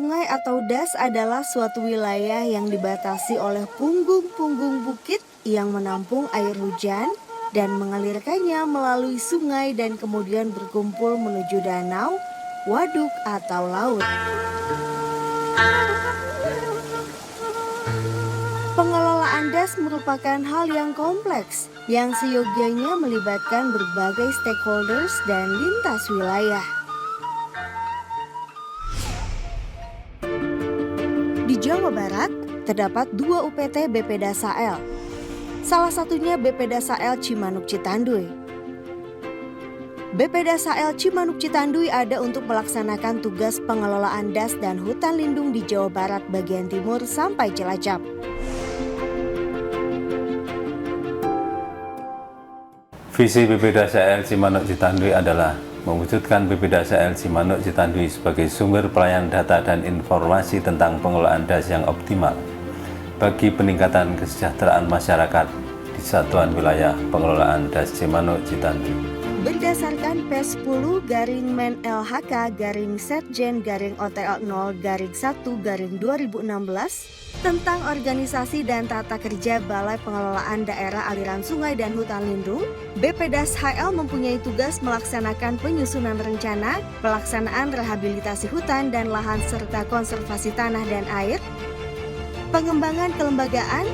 sungai atau das adalah suatu wilayah yang dibatasi oleh punggung-punggung bukit yang menampung air hujan dan mengalirkannya melalui sungai dan kemudian berkumpul menuju danau, waduk, atau laut. Pengelolaan das merupakan hal yang kompleks yang seyogianya melibatkan berbagai stakeholders dan lintas wilayah. Di Jawa Barat, terdapat 2 UPT BP Dasael. Salah satunya BP Dasael Cimanuk Citanduy. BP Dasael Cimanuk Citanduy ada untuk melaksanakan tugas pengelolaan das dan hutan lindung di Jawa Barat bagian timur sampai Cilacap. Visi BP Dasael Cimanuk Citanduy adalah mewujudkan BP Dasael Cimanuk Citanduy sebagai sumber pelayanan data dan informasi tentang pengelolaan das yang optimal bagi peningkatan kesejahteraan masyarakat di Satuan Wilayah Pengelolaan Das Cimanuk Citanduy. Berdasarkan P10-Setjen-OTL0-1-2016 tentang organisasi dan tata kerja Balai Pengelolaan Daerah Aliran Sungai dan Hutan Lindung, BP Das-HL mempunyai tugas melaksanakan penyusunan rencana, pelaksanaan rehabilitasi hutan dan lahan serta konservasi tanah dan air, pengembangan kelembagaan,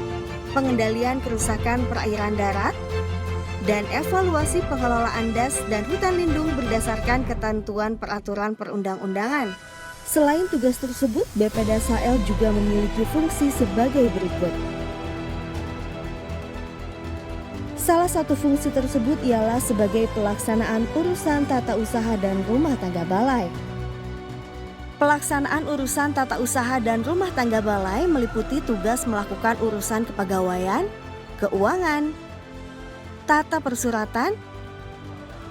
pengendalian kerusakan perairan darat, dan evaluasi pengelolaan das dan hutan lindung berdasarkan ketentuan peraturan perundang-undangan. Selain tugas tersebut, BP Das-HL juga memiliki fungsi sebagai berikut. Salah satu fungsi tersebut ialah sebagai pelaksanaan urusan tata usaha dan rumah tangga balai. Pelaksanaan urusan tata usaha dan rumah tangga balai meliputi tugas melakukan urusan kepegawaian, keuangan, tata persuratan,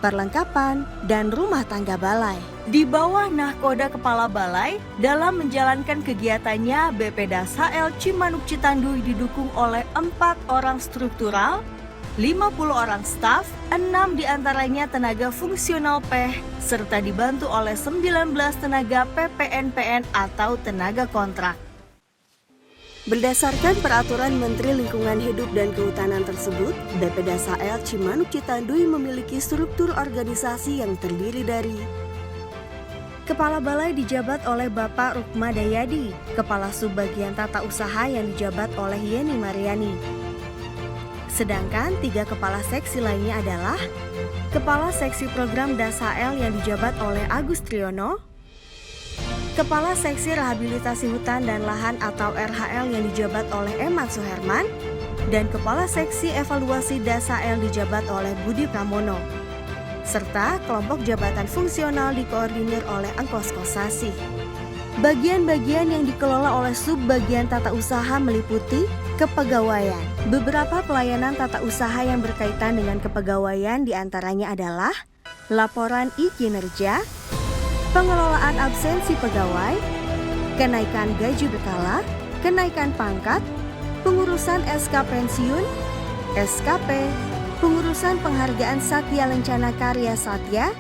perlengkapan, dan rumah tangga balai. Di bawah nahkoda Kepala Balai, dalam menjalankan kegiatannya, BP Das-HL Cimanuk Citanduy didukung oleh 4 orang struktural, 50 orang staf, 6 diantaranya tenaga fungsional PEH, serta dibantu oleh 19 tenaga PPNPN atau tenaga kontrak. Berdasarkan peraturan Menteri Lingkungan Hidup dan Kehutanan tersebut, BP Das-HL Cimanuk Citanduy memiliki struktur organisasi yang terdiri dari Kepala Balai dijabat oleh Bapak Rukma Dayadi, Kepala Subbagian Tata Usaha yang dijabat oleh Yeni Mariani. Sedangkan 3 kepala seksi lainnya adalah Kepala Seksi Program Das-HL yang dijabat oleh Agus Triyono, Kepala Seksi Rehabilitasi Hutan dan Lahan atau RHL yang dijabat oleh Emat Suherman, dan Kepala Seksi Evaluasi Das-HL dijabat oleh Budi Pramono, serta kelompok jabatan fungsional dikoordinir oleh Engkos Kosasi. Bagian-bagian yang dikelola oleh Subbagian Tata Usaha meliputi kepegawaian. Beberapa pelayanan tata usaha yang berkaitan dengan kepegawaian diantaranya adalah laporan I-kinerja, pengelolaan absensi pegawai, kenaikan gaji berkala, kenaikan pangkat, pengurusan SK pensiun, SKP, pengurusan penghargaan Satya Lencana Karya Satya,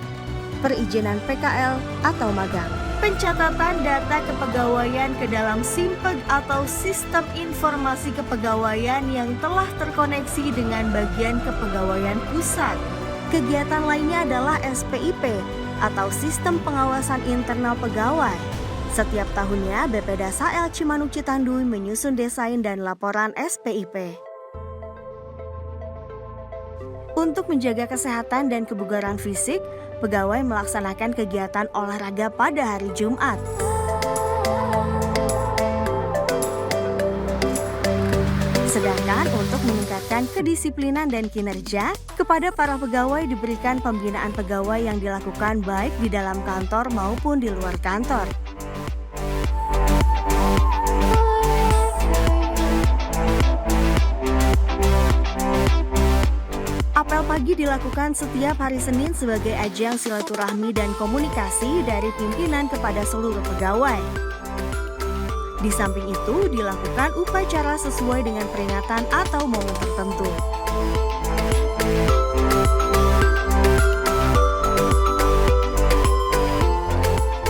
perizinan PKL atau magang. Pencatatan data kepegawaian ke dalam SIMPEG atau Sistem Informasi Kepegawaian yang telah terkoneksi dengan bagian kepegawaian pusat. Kegiatan lainnya adalah SPIP atau Sistem Pengawasan Internal Pegawai. Setiap tahunnya BP Das-HL Cimanuk Citanduy menyusun desain dan laporan SPIP. Untuk menjaga kesehatan dan kebugaran fisik, pegawai melaksanakan kegiatan olahraga pada hari Jumat. Sedangkan untuk meningkatkan kedisiplinan dan kinerja, kepada para pegawai diberikan pembinaan pegawai yang dilakukan baik di dalam kantor maupun di luar kantor. Apel pagi dilakukan setiap hari Senin sebagai ajang silaturahmi dan komunikasi dari pimpinan kepada seluruh pegawai. Di samping itu, dilakukan upacara sesuai dengan peringatan atau momen tertentu.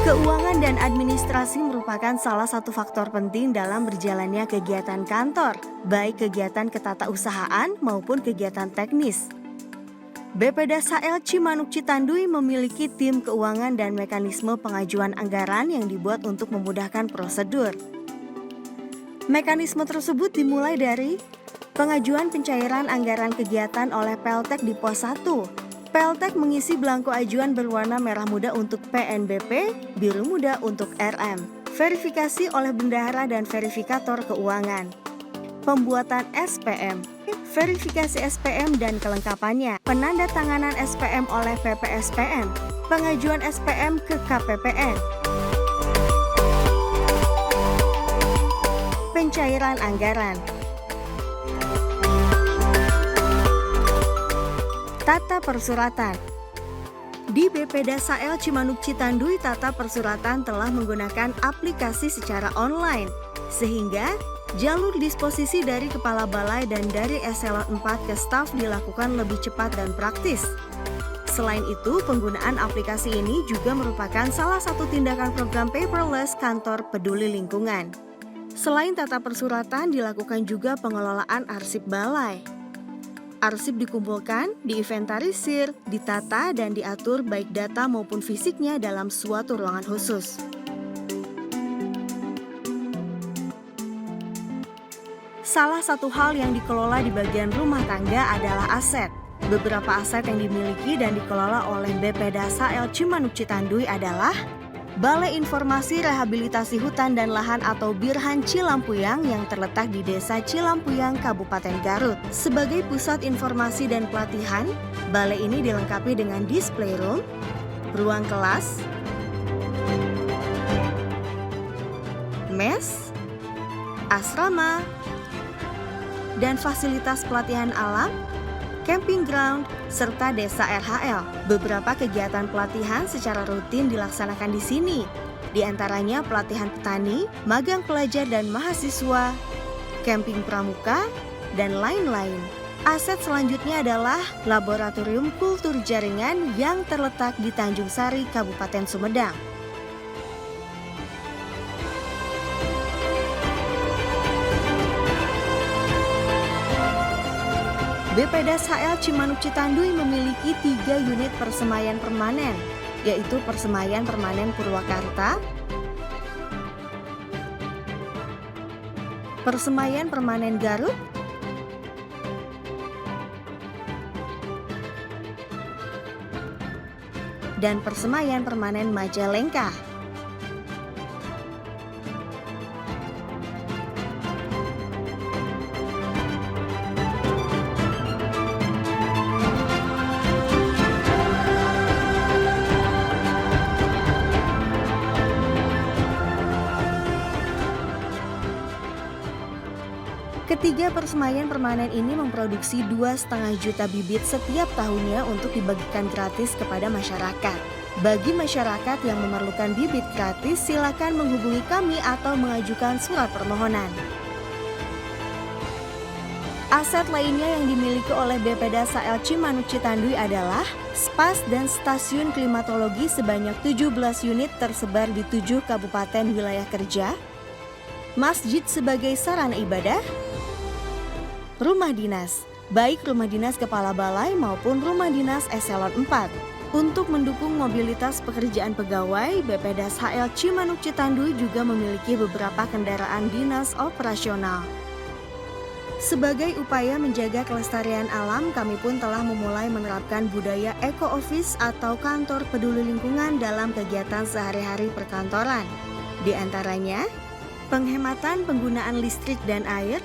Keuangan dan administrasi merupakan salah satu faktor penting dalam berjalannya kegiatan kantor, baik kegiatan ketatausahaan maupun kegiatan teknis. BPD SAEL Cimanuk Citanduy memiliki tim keuangan dan mekanisme pengajuan anggaran yang dibuat untuk memudahkan prosedur. Mekanisme tersebut dimulai dari pengajuan pencairan anggaran kegiatan oleh PLTEK di Pos 1. PLTEK mengisi belangko ajuan berwarna merah muda untuk PNBP, biru muda untuk RM. Verifikasi oleh bendahara dan verifikator keuangan. Pembuatan SPM. Verifikasi SPM dan kelengkapannya. Penandatanganan SPM oleh PPSPM. Pengajuan SPM ke KPPN. Pencairan anggaran. Tata persuratan. Di BPD SAEL Cimanuk Citanduy, tata persuratan telah menggunakan aplikasi secara online, sehingga jalur disposisi dari Kepala Balai dan dari Eselon 4 ke staf dilakukan lebih cepat dan praktis. Selain itu, penggunaan aplikasi ini juga merupakan salah satu tindakan program paperless kantor peduli lingkungan. Selain tata persuratan, dilakukan juga pengelolaan arsip balai. Arsip dikumpulkan, diinventarisir, ditata, dan diatur baik data maupun fisiknya dalam suatu ruangan khusus. Salah satu hal yang dikelola di bagian rumah tangga adalah aset. Beberapa aset yang dimiliki dan dikelola oleh BPD SAEL Cimanuk Citanduy adalah Balai Informasi Rehabilitasi Hutan dan Lahan atau Birhan Cilampuyang yang terletak di Desa Cilampuyang, Kabupaten Garut. Sebagai pusat informasi dan pelatihan, balai ini dilengkapi dengan display room, ruang kelas, mes, asrama, dan fasilitas pelatihan alam, camping ground, serta desa RHL. Beberapa kegiatan pelatihan secara rutin dilaksanakan di sini, di antaranya pelatihan petani, magang pelajar dan mahasiswa, camping pramuka, dan lain-lain. Aset selanjutnya adalah Laboratorium Kultur Jaringan yang terletak di Tanjung Sari, Kabupaten Sumedang. BPD SAEL Cimanuk Citanduy memiliki 3 unit persemaian permanen, yaitu Persemaian Permanen Purwakarta, Persemaian Permanen Garut, dan Persemaian Permanen Majalengka. Ketiga persemaian permanen ini memproduksi 2,5 juta bibit setiap tahunnya untuk dibagikan gratis kepada masyarakat. Bagi masyarakat yang memerlukan bibit gratis, silakan menghubungi kami atau mengajukan surat permohonan. Aset lainnya yang dimiliki oleh BPD SAEL Cimanuk Citanduy adalah spas dan stasiun klimatologi sebanyak 17 unit tersebar di 7 kabupaten wilayah kerja, masjid sebagai sarana ibadah, rumah dinas, baik rumah dinas Kepala Balai maupun rumah dinas Eselon 4. Untuk mendukung mobilitas pekerjaan pegawai, BPD SAEL Cimanuk Citanduy juga memiliki beberapa kendaraan dinas operasional. Sebagai upaya menjaga kelestarian alam, kami pun telah memulai menerapkan budaya eco-office atau kantor peduli lingkungan dalam kegiatan sehari-hari perkantoran. Di antaranya, penghematan penggunaan listrik dan air,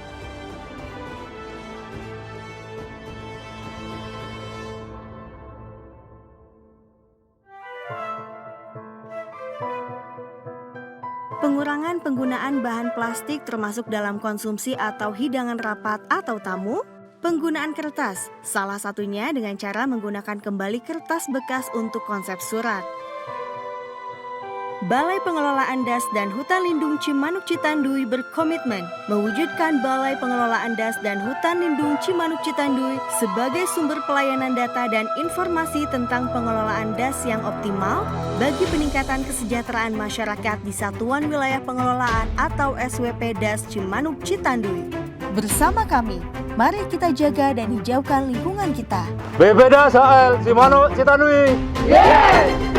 pengurangan penggunaan bahan plastik termasuk dalam konsumsi atau hidangan rapat atau tamu, penggunaan kertas, salah satunya dengan cara menggunakan kembali kertas bekas untuk konsep surat. Balai Pengelolaan Das dan Hutan Lindung Cimanuk Citanduy berkomitmen mewujudkan Balai Pengelolaan Das dan Hutan Lindung Cimanuk Citanduy sebagai sumber pelayanan data dan informasi tentang pengelolaan das yang optimal bagi peningkatan kesejahteraan masyarakat di Satuan Wilayah Pengelolaan atau SWP Das Cimanuk Citanduy. Bersama kami, mari kita jaga dan hijaukan lingkungan kita. BPDAS HL Cimanuk Citanduy. Yes!